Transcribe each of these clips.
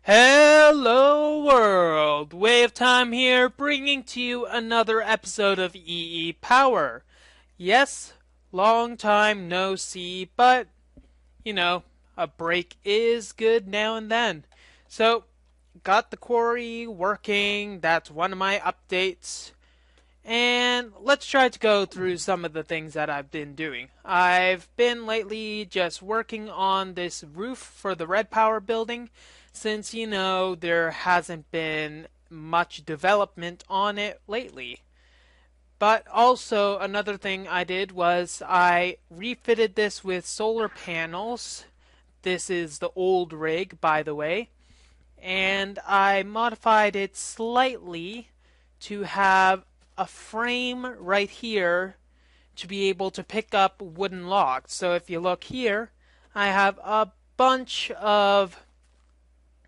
Hello world! Way of Time here, bringing to you another episode of EEPower. Yes, long time no see, but, you know, a break is good now and then. So, got the quarry working, that's one of my updates. And let's try to go through some of the things that I've been doing. I've been lately just working on this roof for the Red Power building since, there hasn't been much development on it lately. But also, another thing I did was I refitted this with solar panels. This is the old rig, by the way. And I modified it slightly to have a frame right here to be able to pick up wooden logs. So if you look here, I have a bunch of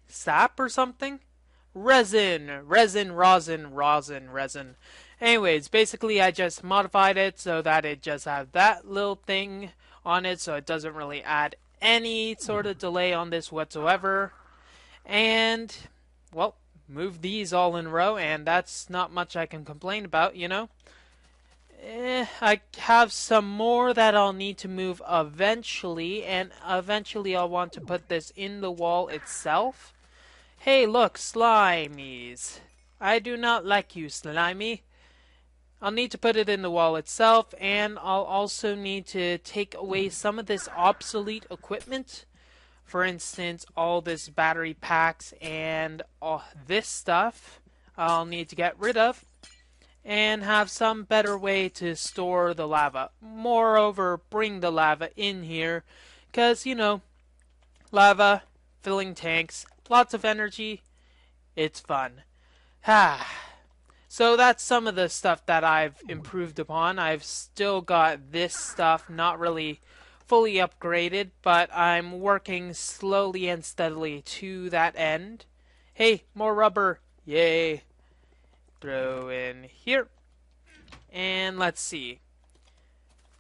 sap or something? Resin. Anyways, basically I just modified it so that it just has that little thing on it so it doesn't really add any sort of delay on this whatsoever. And, well, move these all in a row, and that's not much I can complain about. I have some more that I'll need to move eventually, and eventually I'll want to put this in the wall itself. Hey, look, slimies. I do not like you, slimy. I'll need to put it in the wall itself, and I'll also need to take away some of this obsolete equipment. For instance, all this battery packs and all this stuff I'll need to get rid of and have some better way to store the lava. Moreover, bring the lava in here because, lava, filling tanks, lots of energy, it's fun. So that's some of the stuff that I've improved upon. I've still got this stuff not really fully upgraded, but I'm working slowly and steadily to that end. Hey, more rubber. Yay. Throw in here. And let's see.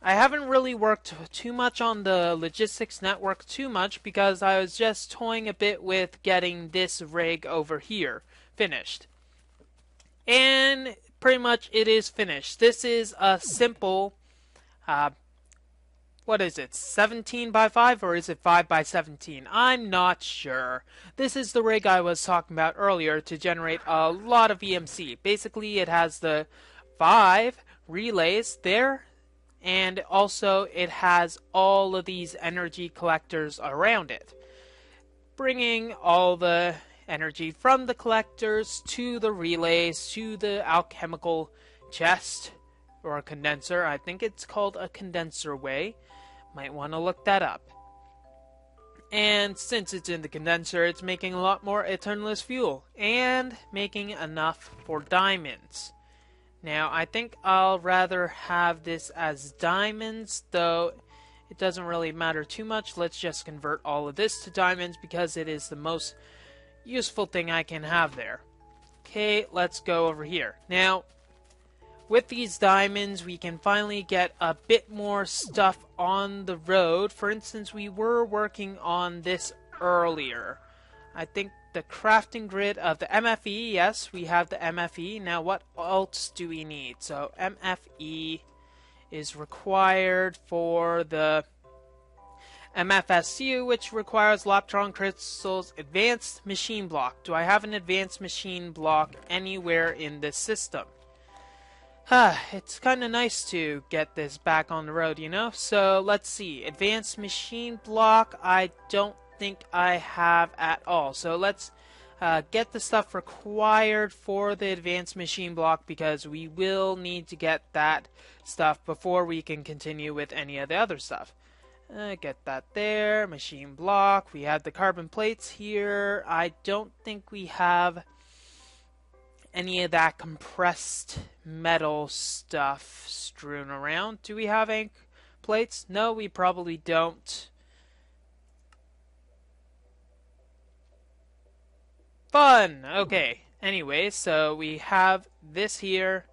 I haven't really worked too much on the logistics network too much because I was just toying a bit with getting this rig over here finished. And pretty much it is finished. This is a simple what is it, 17 by 5 or is it 5 by 17? I'm not sure. This is the rig I was talking about earlier to generate a lot of EMC. Basically, it has the 5 relays there, and also it has all of these energy collectors around it, bringing all the energy from the collectors to the relays to the alchemical chest or a condenser. I think it's called a condenser way. Might want to look that up. And since it's in the condenser, it's making a lot more eternalist fuel and making enough for diamonds. Now, I think I'll rather have this as diamonds, though it doesn't really matter too much. Let's just convert all of this to diamonds because it is the most useful thing I can have there. Okay, let's go over here. Now, with these diamonds, we can finally get a bit more stuff on the road. For instance, we were working on this earlier. I think the crafting grid of the MFE, yes, we have the MFE. Now, what else do we need? So, MFE is required for the MFSU, which requires Loptron Crystal's Advanced Machine Block. Do I have an Advanced Machine Block anywhere in this system? It's kind of nice to get this back on the road, So, let's see. Advanced Machine Block, I don't think I have at all. So, let's get the stuff required for the Advanced Machine Block because we will need to get that stuff before we can continue with any of the other stuff. Get that there. Machine Block. We have the carbon plates here. I don't think we have any of that compressed metal stuff strewn around. Do we have any plates? No, we probably don't. Fun! Okay. Anyway, so we have this here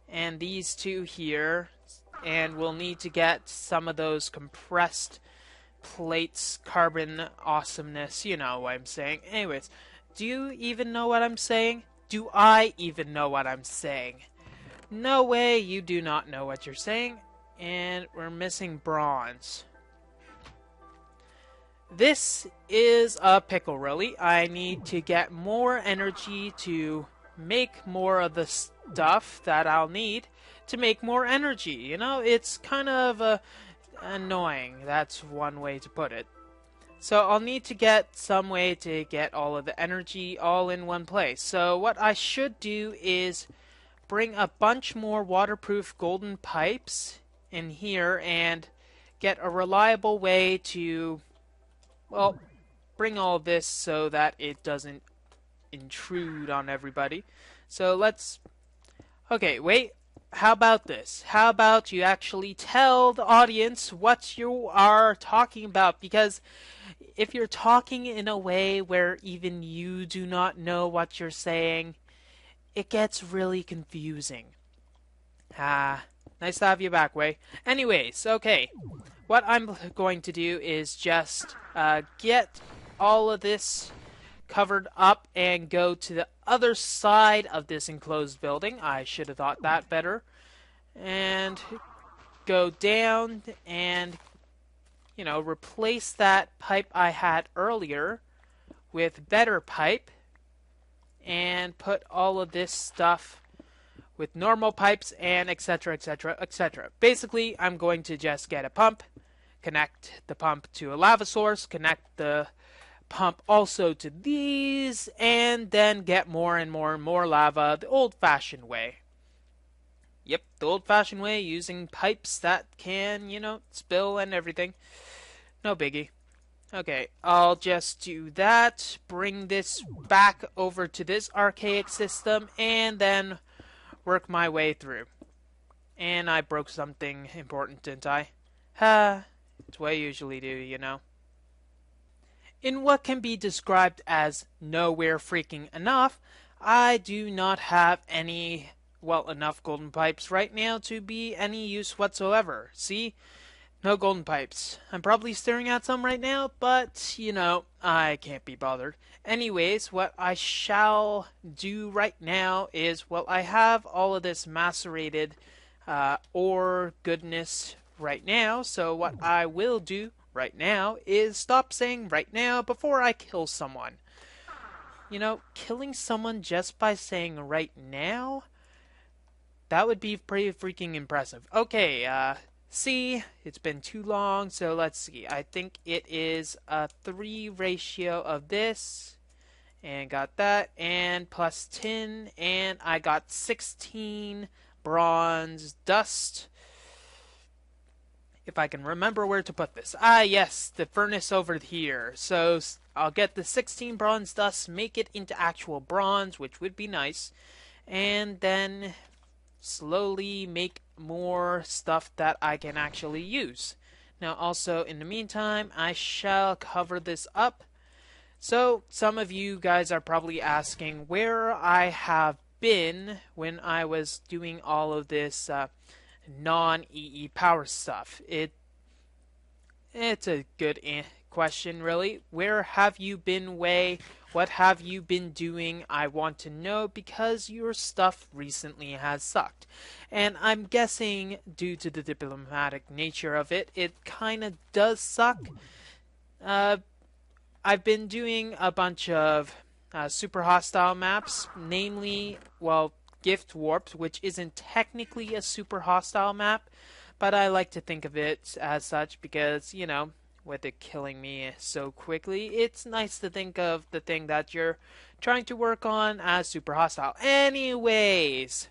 and these two here, and we'll need to get some of those compressed plates, carbon awesomeness, you know what I'm saying. Anyways, Do you even know what I'm saying? Do I even know what I'm saying? No way, you do not know what you're saying. And we're missing bronze. This is a pickle, really. I need to get more energy to make more of the stuff that I'll need to make more energy. You know, it's kind of annoying. That's one way to put it. So I'll need to get some way to get all of the energy all in one place. So what I should do is bring a bunch more waterproof golden pipes in here and get a reliable way to, well, bring all this so that it doesn't intrude on everybody. So let's... Okay, wait. How about this? How about you actually tell the audience what you are talking about? Because if you're talking in a way where even you do not know what you're saying, it gets really confusing. Nice to have you back, Wei. Anyways, okay. What I'm going to do is just get all of this covered up and go to the other side of this enclosed building. I should have thought that better. And go down and, you know, replace that pipe I had earlier with better pipe and put all of this stuff with normal pipes and etc, etc, etc. Basically, I'm going to just get a pump, connect the pump to a lava source, connect the pump also to these, and then get more and more and more lava the old-fashioned way. Yep, the old-fashioned way, using pipes that can, you know, spill and everything. No biggie. Okay, I'll just do that, bring this back over to this archaic system, and then work my way through. And I broke something important, didn't I? It's what I usually do, you know. In what can be described as nowhere freaking enough, I do not have any, well, enough golden pipes right now to be any use whatsoever. See? No golden pipes. I'm probably staring at some right now, but, you know, I can't be bothered. Anyways, what I shall do right now is, well, I have all of this macerated ore goodness right now, so what I will do right now is stop saying right now before I kill someone. You know, killing someone just by saying right now, that would be pretty freaking impressive. Okay, see, it's been too long, so let's see. I think it is a 3 ratio of this, and got that, and plus 10, and I got 16 bronze dust. If I can remember where to put this. Ah, yes, the furnace over here. So I'll get the 16 bronze dust, make it into actual bronze, which would be nice, and then slowly make more stuff that I can actually use. Now also, in the meantime, I shall cover this up. So some of you guys are probably asking where I have been when I was doing all of this non-EEPower stuff. It's a good question, really. Where have you been, Wei? What have you been doing? I want to know, because your stuff recently has sucked. And I'm guessing, due to the diplomatic nature of it, it kind of does suck. I've been doing a bunch of super hostile maps, namely, well, Gift Warped, which isn't technically a super hostile map, but I like to think of it as such because, you know, with it killing me so quickly, it's nice to think of the thing that you're trying to work on as super hostile. Anyways,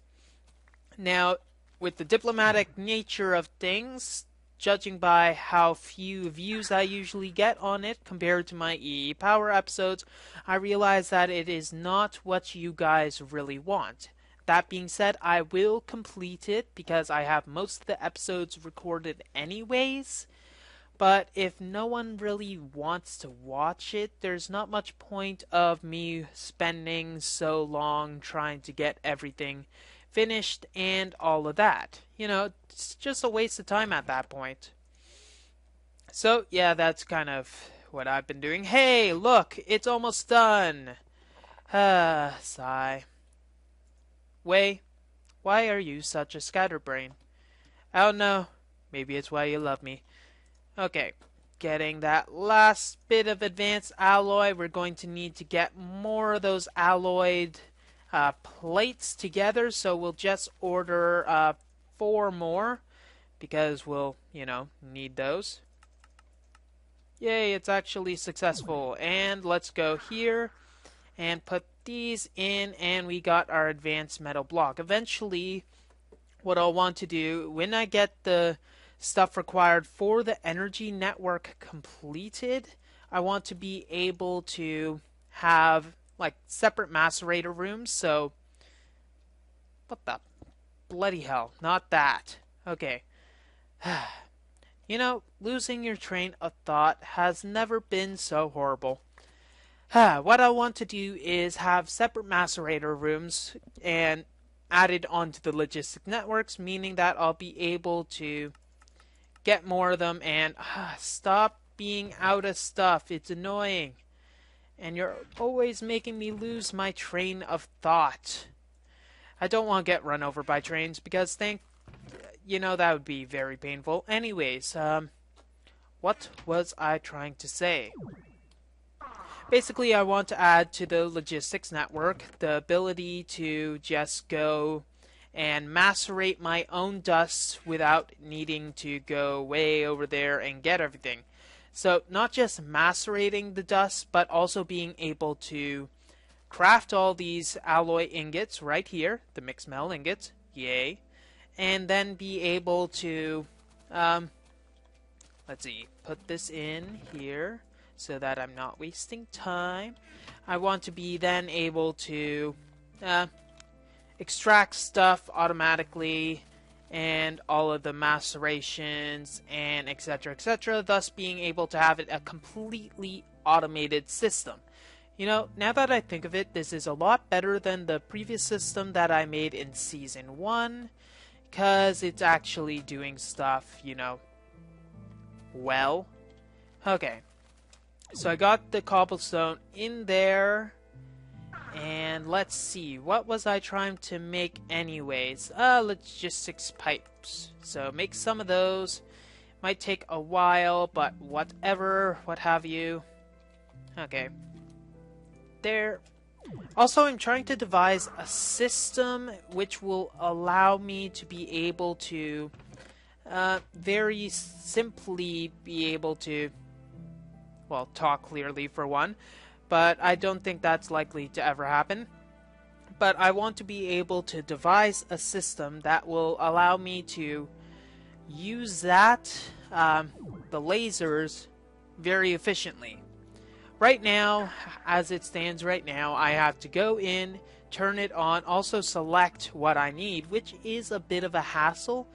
now, with the diplomatic nature of things, judging by how few views I usually get on it compared to my EEPower episodes, I realize that it is not what you guys really want. That being said, I will complete it because I have most of the episodes recorded anyways. But if no one really wants to watch it, there's not much point of me spending so long trying to get everything finished and all of that. You know, it's just a waste of time at that point. So, yeah, that's kind of what I've been doing. Hey, look, it's almost done. Sigh. Wei, why are you such a scatterbrain? I don't know. Maybe it's why you love me. Okay, getting that last bit of advanced alloy, we're going to need to get more of those alloyed plates together, so we'll just order 4 more because we'll, need those. Yay, it's actually successful. And let's go here and put these in, and we got our advanced metal block. Eventually, what I'll want to do when I get the stuff required for the energy network completed, I want to be able to have like separate macerator rooms. So what the bloody hell, not that. Okay. Losing your train of thought has never been so horrible. What I want to do is have separate macerator rooms and added onto the logistic networks, meaning that I'll be able to get more of them and stop being out of stuff. It's annoying. And you're always making me lose my train of thought. I don't want to get run over by trains because that would be very painful. Anyways, what was I trying to say? Basically, I want to add to the logistics network the ability to just go and macerate my own dust without needing to go way over there and get everything. So not just macerating the dust, but also being able to craft all these alloy ingots right here, the mixed metal ingots, yay, and then be able to, put this in here so that I'm not wasting time. I want to be then able to extract stuff automatically and all of the macerations and etc., thus being able to have it a completely automated system. Now that I think of it, this is a lot better than the previous system that I made in Season 1, because it's actually doing stuff, well. Okay, so I got the cobblestone in there. And let's see, what was I trying to make anyways? Logistics pipes. So make some of those. Might take a while, but whatever, what have you. Okay. There. Also, I'm trying to devise a system which will allow me to be able to very simply be able to, well, talk clearly for one. But I don't think that's likely to ever happen. But I want to be able to devise a system that will allow me to use the lasers, very efficiently. Right now, as it stands right now, I have to go in, turn it on, also select what I need, which is a bit of a hassle.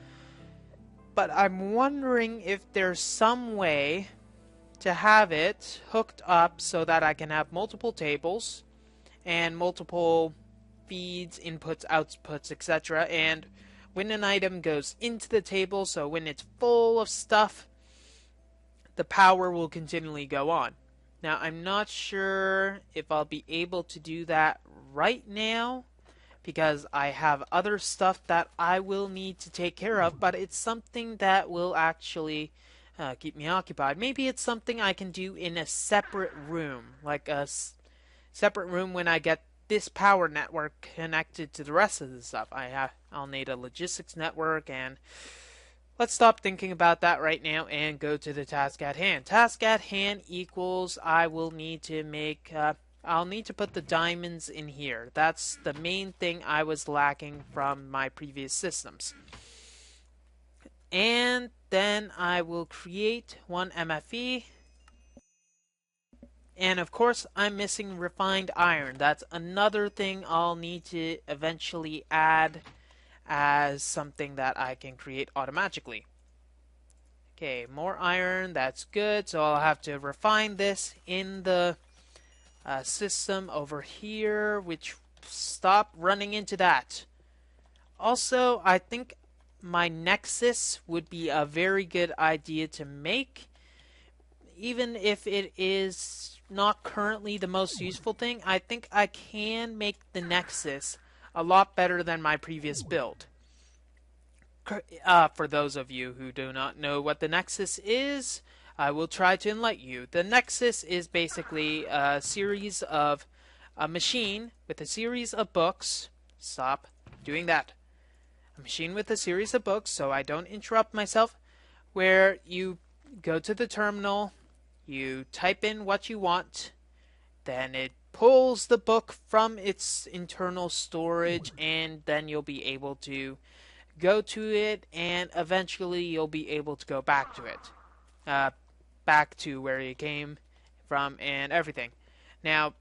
But I'm wondering if there's some way to have it hooked up so that I can have multiple tables and multiple feeds, inputs, outputs, etc. And when an item goes into the table, so when it's full of stuff, the power will continually go on. Now, I'm not sure if I'll be able to do that right now because I have other stuff that I will need to take care of, but it's something that will actually keep me occupied. Maybe it's something I can do in a separate room, like a separate room when I get this power network connected to the rest of the stuff. I'll need a logistics network, and let's stop thinking about that right now and go to the task at hand. Task at hand equals I will need to make I'll need to put the diamonds in here. That's the main thing I was lacking from my previous systems. And then I will create one MFE. And of course, I'm missing refined iron. That's another thing I'll need to eventually add as something that I can create automatically. Okay, more iron. That's good. So I'll have to refine this in the system over here, which stop running into that. Also, I think my Nexus would be a very good idea to make. even if it is not currently the most useful thing, I think I can make the Nexus a lot better than my previous build. For those of you who do not know what the Nexus is, I will try to enlighten you. The Nexus is basically a machine with a series of books. Stop doing that. A machine with a series of books, so I don't interrupt myself, where you go to the terminal, you type in what you want, then it pulls the book from its internal storage, and then you'll be able to go to it, and eventually you'll be able to go back to it. Back to where you came from and everything. Now,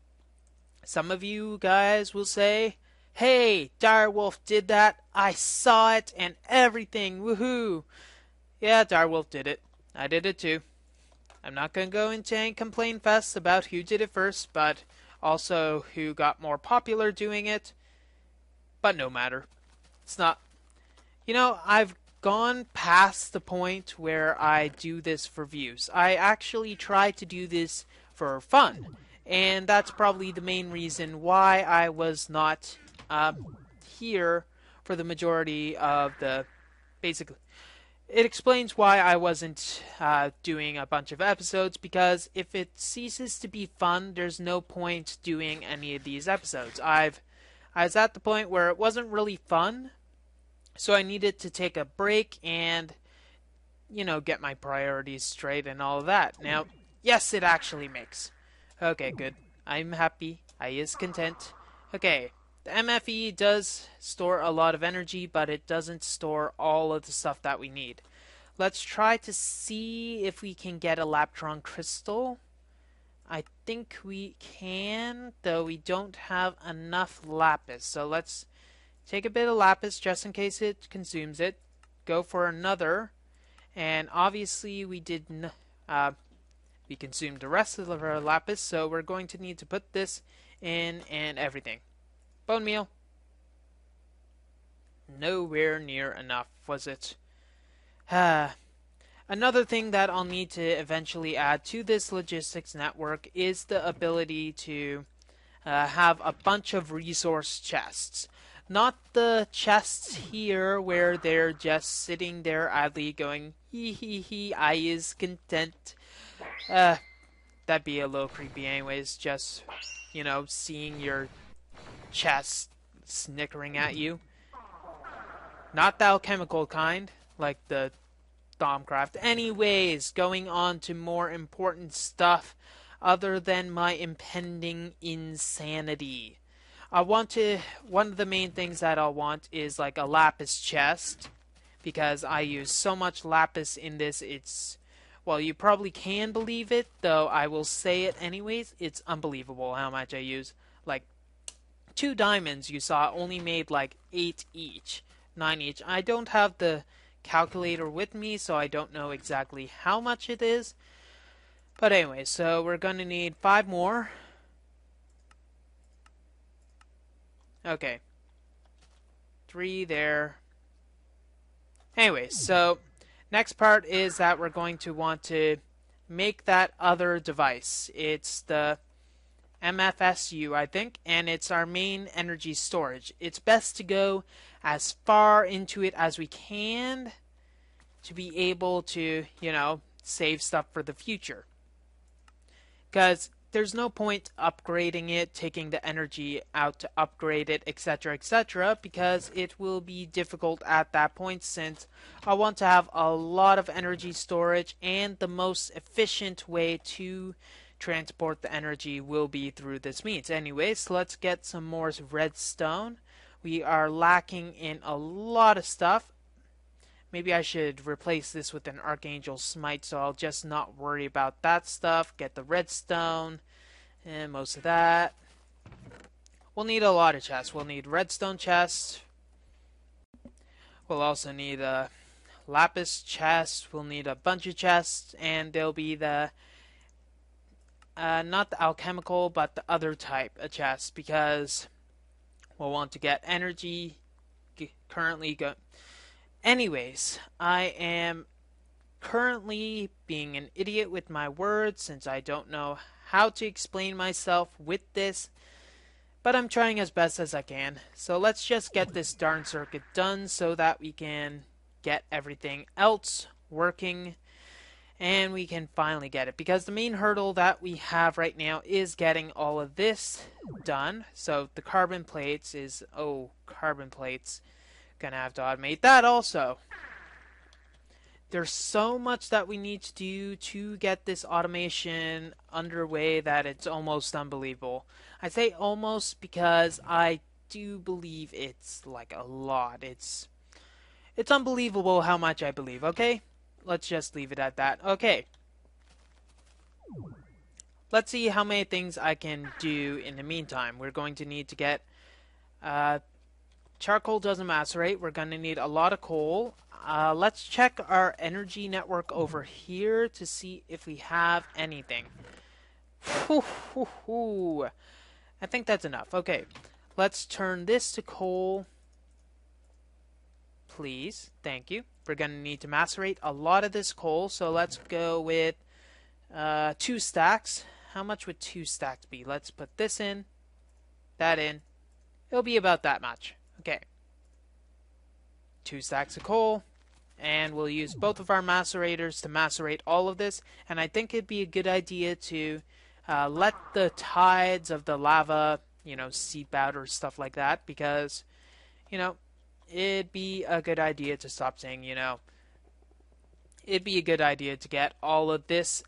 some of you guys will say, hey, Direwolf did that. I saw it and everything. Woohoo! Yeah, Direwolf did it. I did it too. I'm not going to go into any complaint fests about who did it first, but also who got more popular doing it. But no matter. It's not... I've gone past the point where I do this for views. I actually try to do this for fun. And that's probably the main reason why I was not here for the majority of the... Basically, it explains why I wasn't doing a bunch of episodes, because if it ceases to be fun, there's no point doing any of these episodes. I was at the point where it wasn't really fun, so I needed to take a break and, get my priorities straight and all of that. Now, yes, it actually makes. Okay, good. I'm happy. I is content. Okay, the MFE does store a lot of energy, but it doesn't store all of the stuff that we need. Let's try to see if we can get a Laptron Crystal. I think we can, though we don't have enough lapis. So let's take a bit of lapis just in case it consumes it. Go for another. And obviously we we consumed the rest of our lapis, so we're going to need to put this in and everything. Bone meal. Nowhere near enough, was it? Another thing that I'll need to eventually add to this logistics network is the ability to have a bunch of resource chests. Not the chests here where they're just sitting there idly going, hee hee hee, I is content. That'd be a little creepy anyways, just, seeing your chest snickering at you. Not the alchemical kind, like the Domcraft. Anyways, going on to more important stuff other than my impending insanity. One of the main things that I'll want is like a lapis chest, because I use so much lapis in this. Well, you probably can believe it, though I will say it anyways. It's unbelievable how much I use. Like 2 diamonds you saw only made like 8 each, 9 each. I don't have the calculator with me, so I don't know exactly how much it is. But anyway, so we're gonna need 5 more. Okay. 3 there. Anyway, so next part is that we're going to want to make that other device. It's the MFSU, I think, and it's our main energy storage. It's best to go as far into it as we can to be able to, save stuff for the future. Because there's no point upgrading it, taking the energy out to upgrade it, etc., because it will be difficult at that point, since I want to have a lot of energy storage, and the most efficient way to transport the energy will be through this means. Anyways, let's get some more redstone. We are lacking in a lot of stuff. Maybe I should replace this with an Archangel Smite, so I'll just not worry about that stuff. Get the redstone and most of that. We'll need a lot of chests. We'll need redstone chests. We'll also need a lapis chest. We'll need a bunch of chests, and there'll be the not the alchemical, but the other type of chest, because we'll want to get energy currently go. Anyways, I am currently being an idiot with my words since I don't know how to explain myself with this, but I'm trying as best as I can. So let's just get this darn circuit done so that we can get everything else working and we can finally get it. Because the main hurdle that we have right now is getting all of this done. So the carbon plates is, carbon plates. Gonna have to automate that also. There's so much that we need to do to get this automation underway that it's almost unbelievable. I say almost because I do believe it's like a lot. It's unbelievable how much I believe, okay? Let's just leave it at that. Okay. Let's see how many things I can do in the meantime. We're going to need to get charcoal doesn't macerate. We're going to need a lot of coal. Let's check our energy network over here to see if we have anything. I think that's enough. Okay, let's turn this to coal. Please, thank you. We're going to need to macerate a lot of this coal, so let's go with 2 stacks. How much would 2 stacks be? Let's put this in, that in. It'll be about that much. Okay. 2 stacks of coal. And we'll use both of our macerators to macerate all of this. And I think it'd be a good idea to let the tides of the lava, seep out or stuff like that. Because, it'd be a good idea to stop saying, it'd be a good idea to get all of this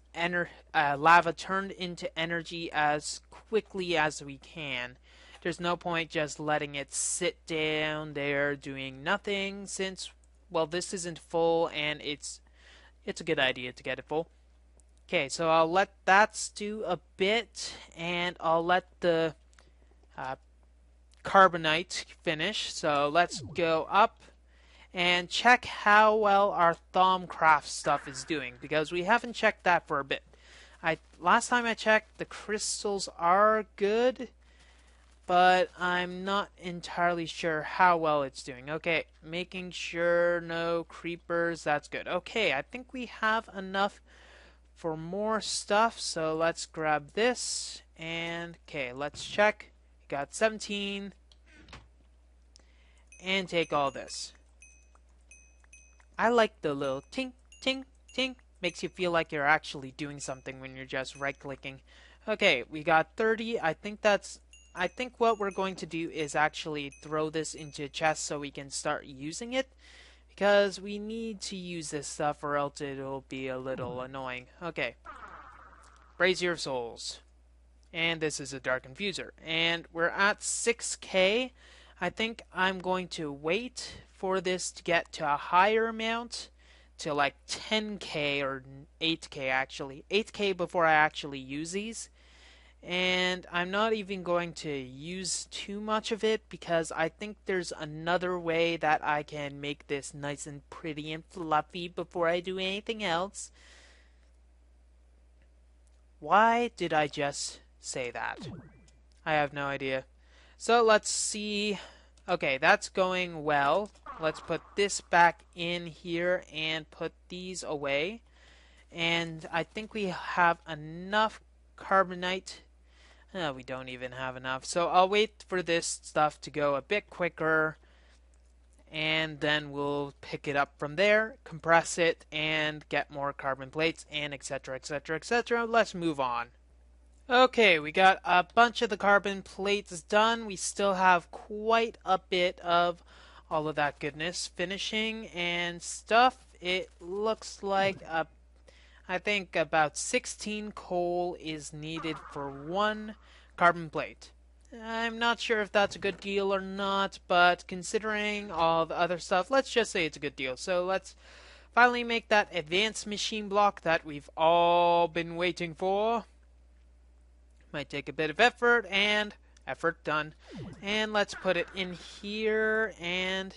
lava turned into energy as quickly as we can. There's no point just letting it sit down there doing nothing since, well, this isn't full and it's a good idea to get it full. Okay, so I'll let that stew a bit and I'll let the carbonite finish. So let's go up and check how well our Thaumcraft stuff is doing because we haven't checked that for a bit. Last time I checked, the crystals are good, but I'm not entirely sure how well it's doing. Okay, making sure no creepers, that's good. Okay, I think we have enough for more stuff, so let's grab this, and okay, let's check. Got 17, and take all this. I like the little tink, tink, tink. Makes you feel like you're actually doing something when you're just right-clicking. Okay, we got 30. I think what we're going to do is actually throw this into a chest so we can start using it. Because we need to use this stuff or else it'll be a little annoying. Okay. Brazier of Souls. And this is a Dark Infuser. And we're at 6k. I think I'm going to wait for this to get to a higher amount. To like 10k or 8k actually. 8k before I actually use these. And I'm not even going to use too much of it because I think there's another way that I can make this nice and pretty and fluffy before I do anything else. Why did I just say that? I have no idea. So let's see. Okay, that's going well. Let's put this back in here and put these away. And I think we have enough carbonite. We don't even have enough. So I'll wait for this stuff to go a bit quicker. And then we'll pick it up from there, compress it, and get more carbon plates, and etc, etc, etc. Let's move on. Okay, we got a bunch of the carbon plates done. We still have quite a bit of all of that goodness finishing and stuff. It looks like I think about 16 coal is needed for 1 carbon plate. I'm not sure if that's a good deal or not, but considering all the other stuff, let's just say it's a good deal. So let's finally make that advanced machine block that we've all been waiting for. Might take a bit of effort, and effort done. And let's put it in here, and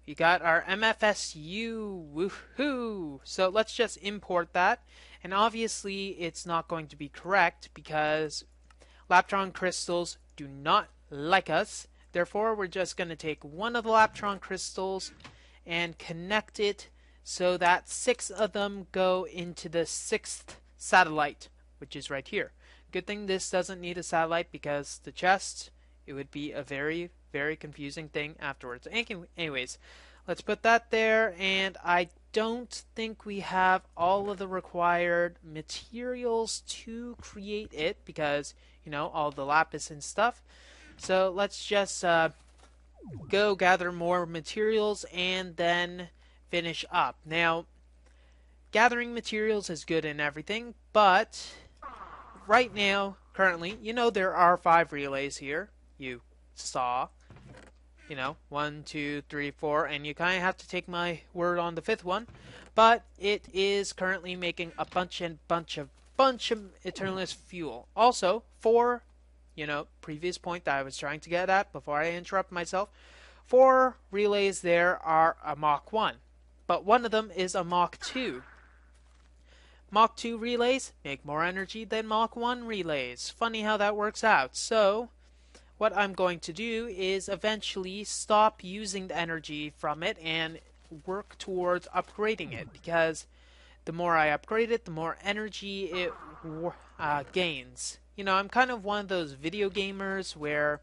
we got our MFSU. Woohoo! So let's just import that. And obviously, it's not going to be correct because Laptron crystals do not like us. Therefore, we're just going to take one of the Laptron crystals and connect it so that 6 of them go into the 6th satellite, which is right here. Good thing this doesn't need a satellite because the chest, it would be a very, very confusing thing afterwards. Anyways, let's put that there, and I don't think we have all of the required materials to create it because, all the lapis and stuff. So let's just go gather more materials and then finish up. Now, gathering materials is good and everything, but right now, currently, there are 5 relays here. You saw, 1, 2, 3, 4, and you kind of have to take my word on the 5th one. But it is currently making a bunch of Eternalist fuel. Also, for previous point that I was trying to get at before I interrupt myself, 4 relays there are a Mach 1, but one of them is a Mach 2. Mach 2 relays make more energy than Mach 1 relays. Funny how that works out. So, what I'm going to do is eventually stop using the energy from it and work towards upgrading it, because the more I upgrade it, the more energy it gains. I'm kind of one of those video gamers where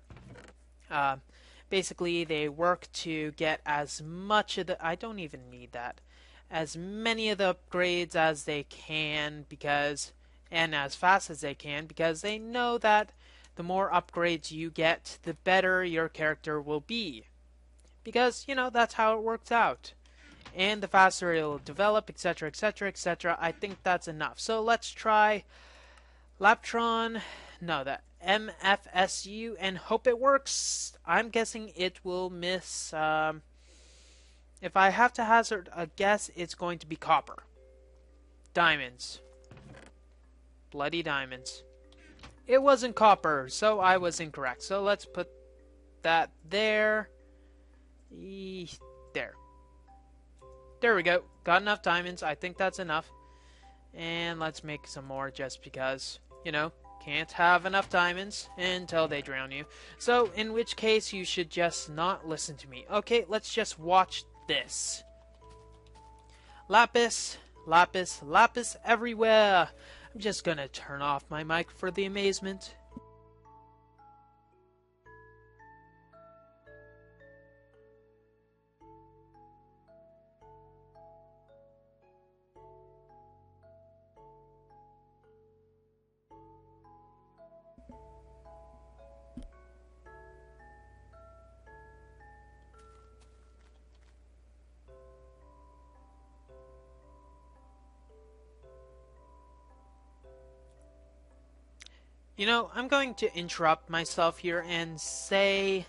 basically they work to get as much of the... I don't even need that. As many of the upgrades as they can, and as fast as they can, because they know that the more upgrades you get, the better your character will be. Because, that's how it works out. And the faster it'll develop, etc., etc., etc. I think that's enough. So let's try the MFSU, and hope it works. I'm guessing it will miss. If I have to hazard a guess, it's going to be copper. Diamonds. Bloody diamonds. It wasn't copper, so I was incorrect. So let's put that there. There. There we go. Got enough diamonds. I think that's enough. And let's make some more just because, can't have enough diamonds until they drown you. So, in which case, you should just not listen to me. Okay, let's just watch this. Lapis, lapis, lapis everywhere. I'm just gonna turn off my mic for the amazement. I'm going to interrupt myself here and say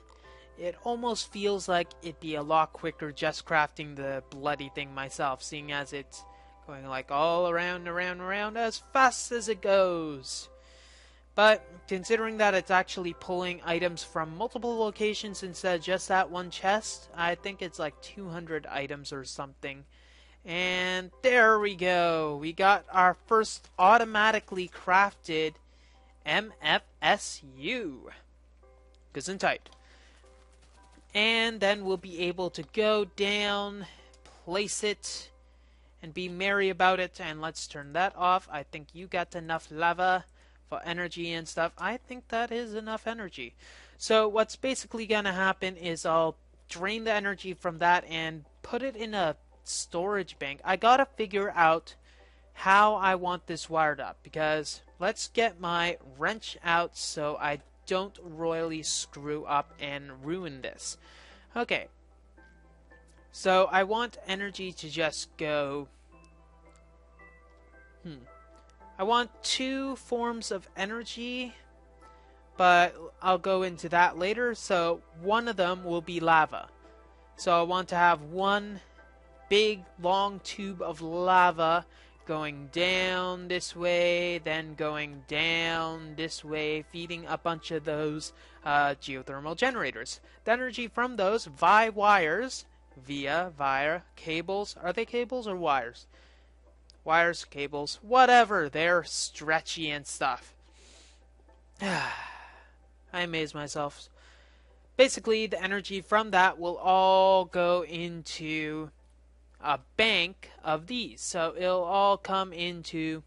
it almost feels like it'd be a lot quicker just crafting the bloody thing myself, seeing as it's going like all around, around, around as fast as it goes. But considering that it's actually pulling items from multiple locations instead of just that one chest, I think it's like 200 items or something. And there we go. We got our first automatically crafted MFSU. Gesundheit. And then we'll be able to go down, place it, and be merry about it. And let's turn that off. I think you got enough lava for energy and stuff. I think that is enough energy. So what's basically going to happen is I'll drain the energy from that and put it in a storage bank. I got to figure out how I want this wired up, because let's get my wrench out so I don't royally screw up and ruin this. Okay. So I want energy to just go... I want 2 forms of energy, but I'll go into that later. So one of them will be lava. So I want to have one big long tube of lava going down this way, then going down this way, feeding a bunch of those geothermal generators. The energy from those via cables. Are they cables or wires? Wires, cables, whatever. They're stretchy and stuff. I amaze myself. Basically, the energy from that will all go into a bank of these. So it'll all come into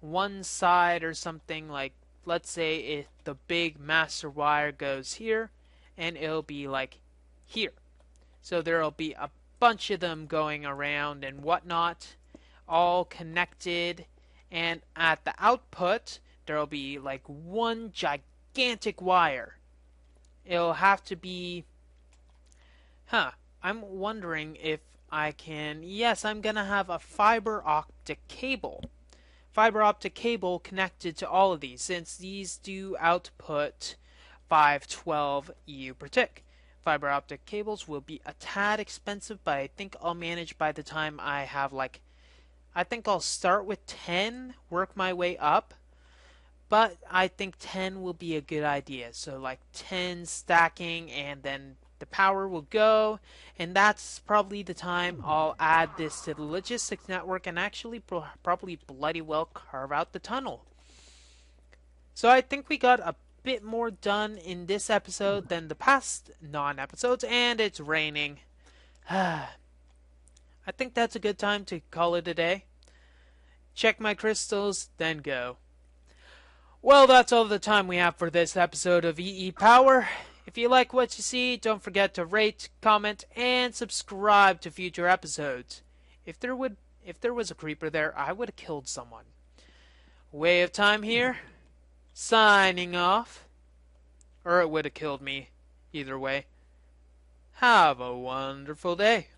one side or something. Like, let's say if the big master wire goes here, and it'll be like here. So there'll be a bunch of them going around and whatnot, all connected. And at the output, there'll be like one gigantic wire. It'll have to be, I'm wondering if I can, yes, I'm gonna have a fiber optic cable. Fiber optic cable connected to all of these, since these do output 512 EU per tick. Fiber optic cables will be a tad expensive, but I think I'll manage by the time I have like, I think I'll start with 10, work my way up, but I think 10 will be a good idea. So like 10 stacking, and then the power will go, and that's probably the time I'll add this to the logistics network and actually probably bloody well carve out the tunnel. So I think we got a bit more done in this episode than the past non-episodes, and it's raining. I think that's a good time to call it a day. Check my crystals, then go. Well, that's all the time we have for this episode of EEPower. If you like what you see, don't forget to rate, comment, and subscribe to future episodes. If there was a creeper there, I would have killed someone. Way of Time here, signing off. Or it would have killed me. Either way. Have a wonderful day.